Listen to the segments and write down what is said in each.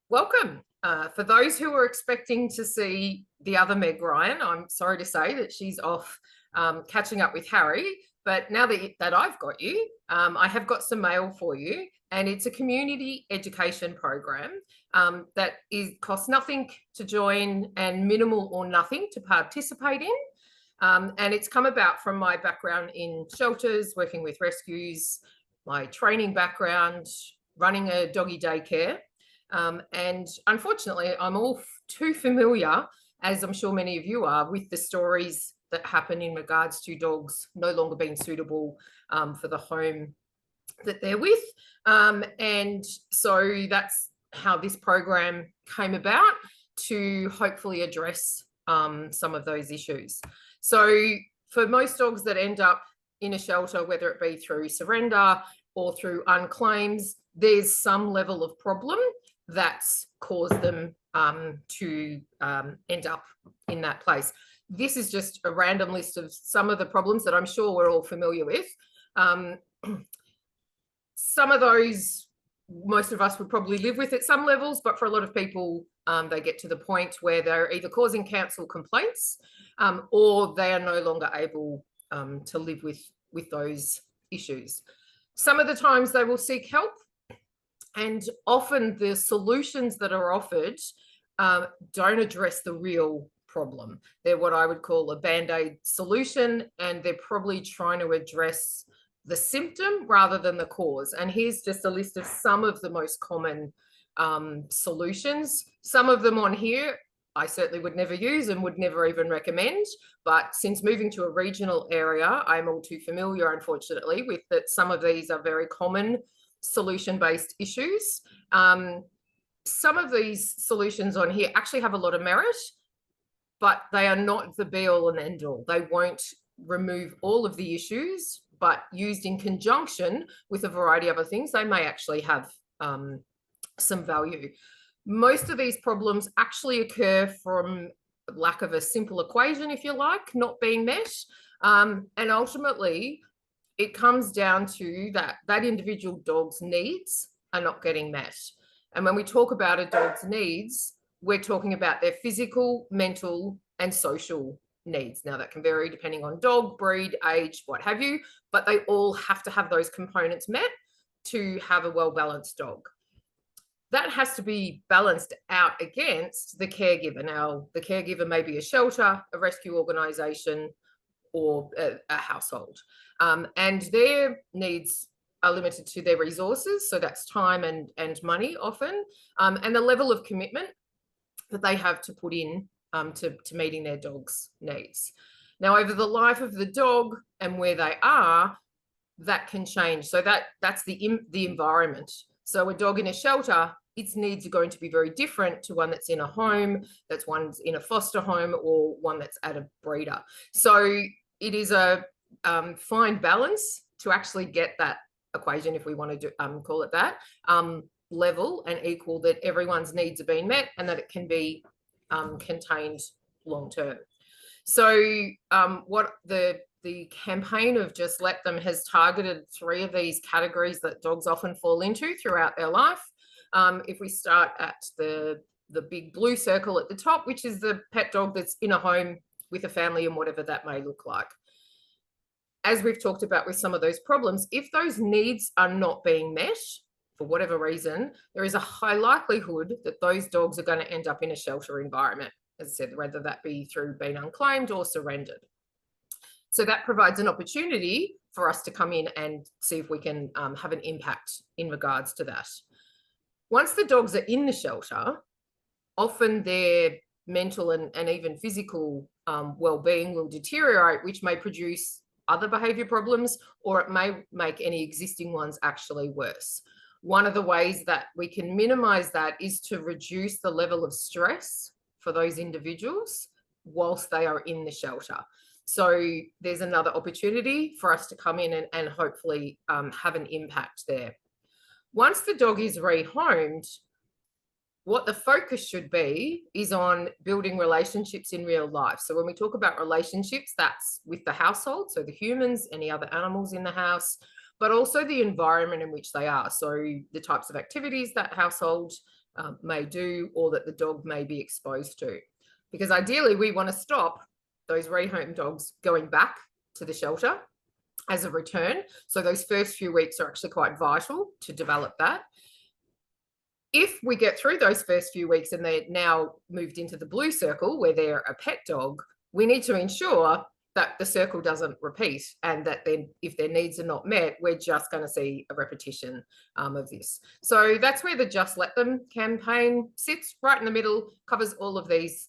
Welcome. For those who were expecting to see the other Meg Ryan, I'm sorry to say that she's off catching up with Harry. But now that I've got you, I have got some mail for you, and it's a community education program that costs nothing to join and minimal or nothing to participate in. And it's come about from my background in shelters, working with rescues, my training background, running a doggy daycare. And unfortunately, I'm all too familiar, as I'm sure many of you are, with the stories that happen in regards to dogs no longer being suitable for the home that they're with. And so that's how this program came about, to hopefully address some of those issues. So for most dogs that end up in a shelter, whether it be through surrender or through unclaims, there's some level of problem that's caused them to end up in that place. This is just a random list of some of the problems that I'm sure we're all familiar with. Some of those, most of us would probably live with at some levels, but for a lot of people, they get to the point where they're either causing council complaints or they are no longer able to live with those issues. Some of the times they will seek help, and often the solutions that are offered don't address the real problem. They're what I would call a band-aid solution, and they're probably trying to address the symptom rather than the cause. And here's just a list of some of the most common solutions. Some of them on here I certainly would never use and would never even recommend. But since moving to a regional area, I'm all too familiar, unfortunately, with that some of these are very common solution-based issues. Some of these solutions on here actually have a lot of merit, but they are not the be-all and end-all. They won't remove all of the issues, but used in conjunction with a variety of other things, they may actually have some value. Most of these problems actually occur from lack of a simple equation, if you like, not being met. And ultimately, it comes down to that individual dog's needs are not getting met. And when we talk about a dog's needs, we're talking about their physical, mental, and social needs. Now, that can vary depending on dog, breed, age, what have you, but they all have to have those components met to have a well-balanced dog. That has to be balanced out against the caregiver. Now, the caregiver may be a shelter, a rescue organisation, or a household. And their needs are limited to their resources. So that's time and money often, and the level of commitment that they have to put in to meeting their dog's needs. Now, over the life of the dog and where they are, that can change. So that's the environment. So a dog in a shelter, its needs are going to be very different to one that's in a home, that's one's in a foster home, or one that's at a breeder. So it is a fine balance to actually get that equation, if we want to call it that, level and equal, that everyone's needs are being met and that it can be contained long term. So what the campaign of Just Let Them has targeted 3 of these categories that dogs often fall into throughout their life. If we start at the big blue circle at the top, which is the pet dog that's in a home with a family and whatever that may look like. As we've talked about with some of those problems, if those needs are not being met for whatever reason, there is a high likelihood that those dogs are going to end up in a shelter environment, as I said, whether that be through being unclaimed or surrendered. So that provides an opportunity for us to come in and see if we can have an impact in regards to that. Once the dogs are in the shelter, often their mental and even physical well-being will deteriorate, which may produce other behaviour problems, or it may make any existing ones actually worse. One of the ways that we can minimise that is to reduce the level of stress for those individuals whilst they are in the shelter. So there's another opportunity for us to come in and hopefully have an impact there. Once the dog is rehomed, what the focus should be is on building relationships in real life. So when we talk about relationships, that's with the household, so the humans, any other animals in the house, but also the environment in which they are. So the types of activities that household may do, or that the dog may be exposed to. Because ideally, we want to stop those rehome dogs going back to the shelter as a return. So those first few weeks are actually quite vital to develop that. If we get through those first few weeks and they're now moved into the blue circle where they're a pet dog, we need to ensure that the circle doesn't repeat, and that then if their needs are not met, we're just going to see a repetition of this. So that's where the Just Let Them campaign sits, right in the middle, covers all of these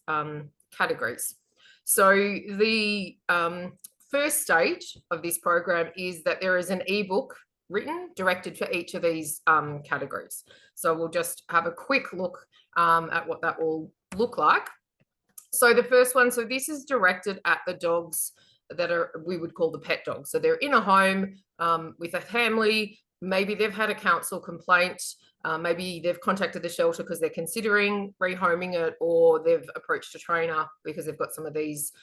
categories. So the first stage of this program is that there is an ebook written directed for each of these categories. So we'll just have a quick look at what that will look like. So the first one, so this is directed at the dogs that are, we would call the pet dogs. So they're in a home with a family. Maybe they've had a council complaint. Maybe they've contacted the shelter because they're considering rehoming it, or they've approached a trainer because they've got some of these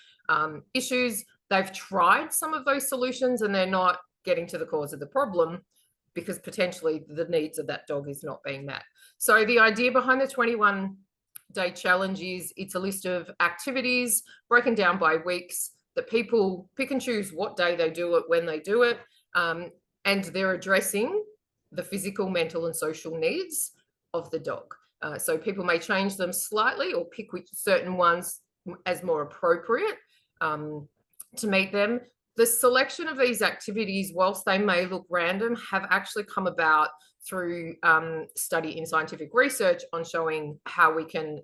issues. They've tried some of those solutions and they're not getting to the cause of the problem, because potentially the needs of that dog is not being met. So the idea behind the 21-day challenge is it's a list of activities broken down by weeks that people pick and choose what day they do it, when they do it, and they're addressing the physical, mental, and social needs of the dog. So people may change them slightly or pick which certain ones as more appropriate to meet them. The selection of these activities, whilst they may look random, have actually come about through study in scientific research on showing how we can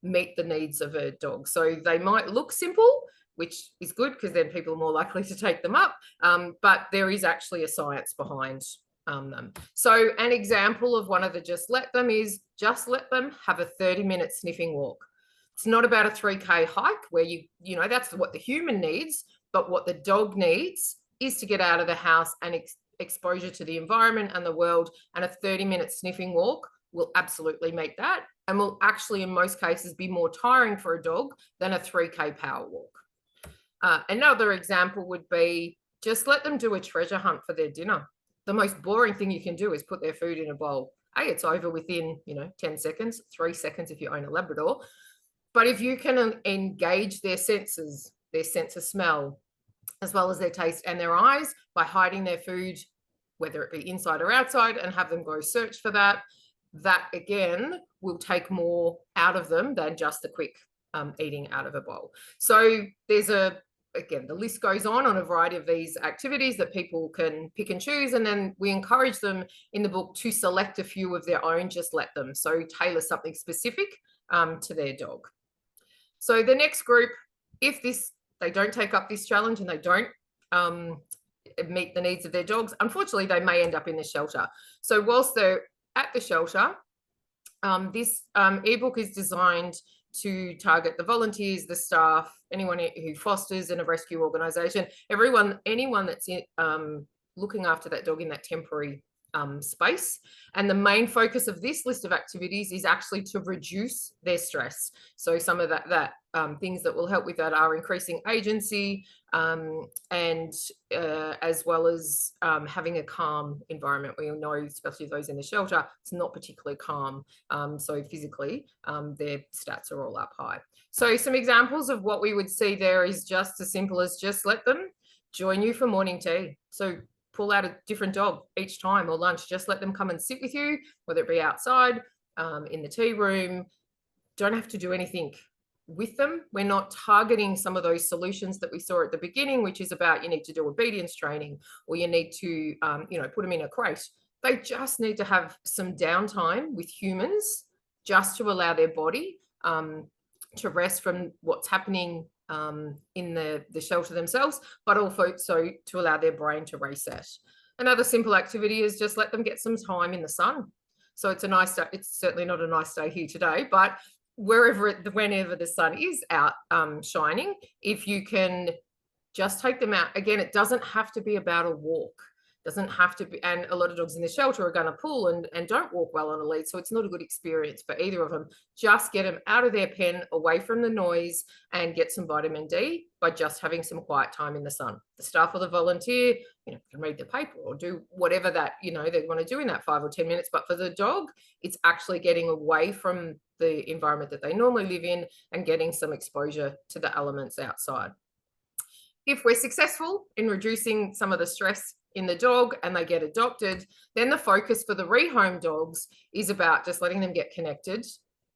meet the needs of a dog. So they might look simple, which is good because then people are more likely to take them up, but there is actually a science behind them. So an example of one of the Just Let Them is just let them have a 30-minute sniffing walk. It's not about a 3K hike where you know, that's what the human needs, but what the dog needs is to get out of the house and exposure to the environment and the world, and a 30-minute sniffing walk will absolutely make that, and will actually in most cases be more tiring for a dog than a 3K power walk. Another example would be just let them do a treasure hunt for their dinner. The most boring thing you can do is put their food in a bowl. It's over within 10 seconds, 3 seconds if you own a Labrador. But if you can engage their senses, their sense of smell, as well as their taste and their eyes, by hiding their food, whether it be inside or outside, and have them go search for that, that again will take more out of them than just a quick eating out of a bowl. So there's again, the list goes on a variety of these activities that people can pick and choose. And then we encourage them in the book to select a few of their own, just let them. So tailor something specific to their dog. So the next group, if they don't take up this challenge and they don't meet the needs of their dogs, unfortunately, they may end up in the shelter. So whilst they're at the shelter, this ebook is designed to target the volunteers, the staff, anyone who fosters in a rescue organisation, anyone that's looking after that dog in that temporary space. And the main focus of this list of activities is actually to reduce their stress. So some of that things that will help with that are increasing agency, and as well as having a calm environment. We all know, especially those in the shelter, it's not particularly calm. So physically, their stats are all up high. So some examples of what we would see there is just as simple as just let them join you for morning tea. So pull out a different dog each time, or lunch. Just let them come and sit with you, whether it be outside, in the tea room. Don't have to do anything with them. We're not targeting some of those solutions that we saw at the beginning, which is about you need to do obedience training, or you need to put them in a crate. They just need to have some downtime with humans, just to allow their body to rest from what's happening in the shelter themselves, but also so to allow their brain to reset. Another simple activity is just let them get some time in the sun. So it's a nice day. It's certainly not a nice day here today, but whenever the sun is out shining, if you can just take them out. Again, it doesn't have to be about a walk. Doesn't have to be, and a lot of dogs in the shelter are going to pull and don't walk well on a lead, so it's not a good experience for either of them. Just get them out of their pen, away from the noise, and get some vitamin D by just having some quiet time in the sun. The staff or the volunteer, can read the paper or do whatever that they want to do in that 5 or 10 minutes. But for the dog, it's actually getting away from the environment that they normally live in and getting some exposure to the elements outside. If we're successful in reducing some of the stress in the dog and they get adopted, then the focus for the rehome dogs is about just letting them get connected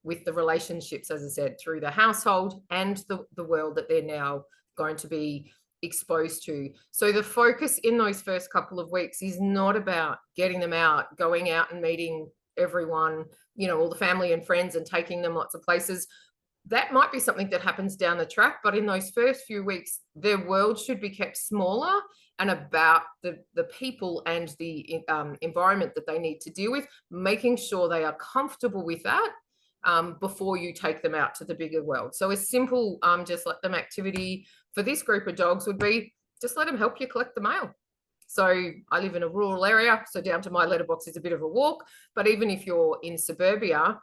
with the relationships, as I said, through the household and the world that they're now going to be exposed to. So the focus in those first couple of weeks is not about getting them out, going out and meeting everyone, all the family and friends, and taking them lots of places. That might be something that happens down the track, but in those first few weeks, their world should be kept smaller and about the people and the environment that they need to deal with, making sure they are comfortable with that before you take them out to the bigger world. So a simple just let them activity for this group of dogs would be just let them help you collect the mail. So I live in a rural area, so down to my letterbox is a bit of a walk, but even if you're in suburbia,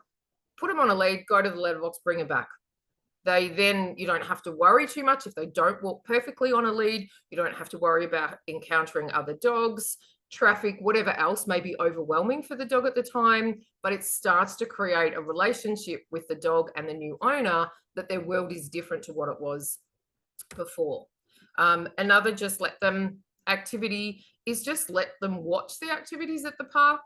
put them on a lead, go to the letterbox, bring them back. You don't have to worry too much if they don't walk perfectly on a lead. You don't have to worry about encountering other dogs, traffic, whatever else may be overwhelming for the dog at the time, but it starts to create a relationship with the dog and the new owner that their world is different to what it was before. Another just let them activity is just let them watch the activities at the park.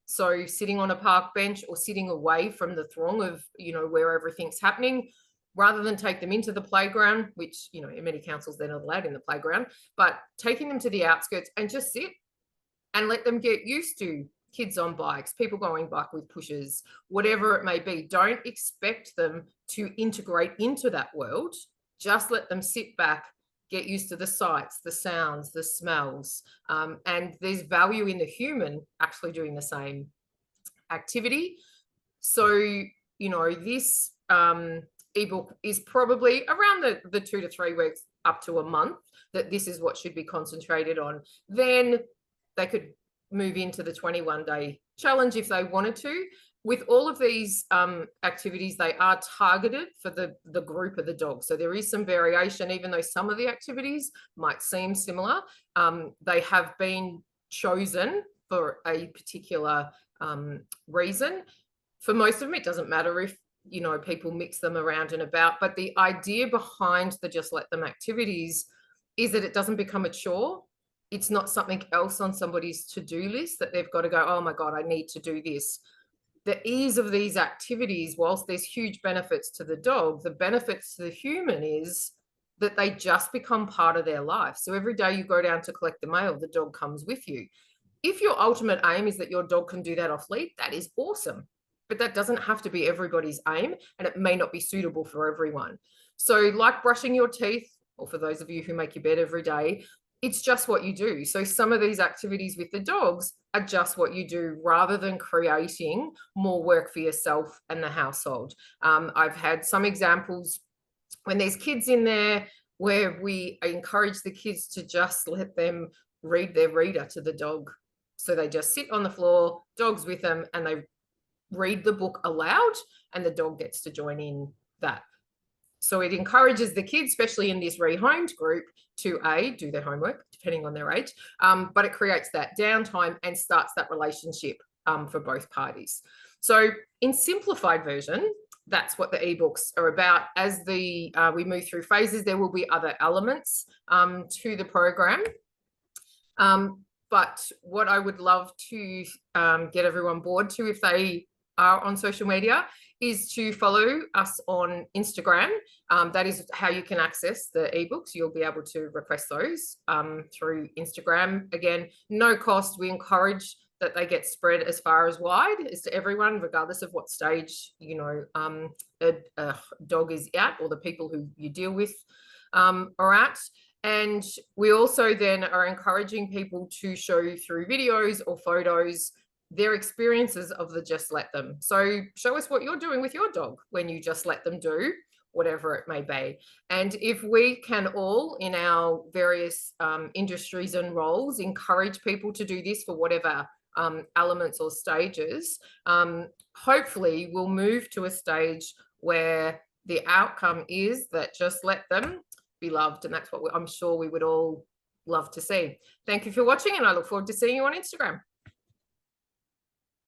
So sitting on a park bench or sitting away from the throng of, where everything's happening, rather than take them into the playground, which, in many councils, they're not allowed in the playground, but taking them to the outskirts and just sit and let them get used to kids on bikes, people going bike with pushers, whatever it may be. Don't expect them to integrate into that world. Just let them sit back, get used to the sights, the sounds, the smells, and there's value in the human actually doing the same activity. So, this ebook is probably around the 2 to 3 weeks up to a month that this is what should be concentrated on. Then they could move into the 21-day challenge if they wanted to. With all of these activities, they are targeted for the group of the dog. So there is some variation, even though some of the activities might seem similar. They have been chosen for a particular reason. For most of them, it doesn't matter if people mix them around and about, but the idea behind the just let them activities is that it doesn't become a chore. It's not something else on somebody's to-do list that they've got to go, oh my God, I need to do this. The ease of these activities, whilst there's huge benefits to the dog, the benefits to the human is that they just become part of their life. So every day you go down to collect the mail, the dog comes with you. If your ultimate aim is that your dog can do that off lead, that is awesome. But that doesn't have to be everybody's aim, and it may not be suitable for everyone. So like brushing your teeth, or for those of you who make your bed every day, it's just what you do. So some of these activities with the dogs are just what you do rather than creating more work for yourself and the household. I've had some examples when there's kids in there where we encourage the kids to just let them read their reader to the dog. So they just sit on the floor, dog's with them, and they read the book aloud, and the dog gets to join in that. So it encourages the kids, especially in this rehomed group, to do their homework, depending on their age, but it creates that downtime and starts that relationship for both parties. So in simplified version, that's what the ebooks are about. As we move through phases, there will be other elements to the program. But what I would love to get everyone board to, if they are on social media, is to follow us on Instagram. That is how you can access the ebooks. You'll be able to request those through Instagram. Again, no cost. We encourage that they get spread as far as wide as to everyone, regardless of what stage a dog is at, or the people who you deal with are at. And we also then are encouraging people to show through videos or photos their experiences of the just let them. So show us what you're doing with your dog when you just let them do, whatever it may be. And if we can all, in our various industries and roles, encourage people to do this for whatever elements or stages, hopefully we'll move to a stage where the outcome is that just let them be loved. And that's what I'm sure we would all love to see. Thank you for watching, and I look forward to seeing you on Instagram.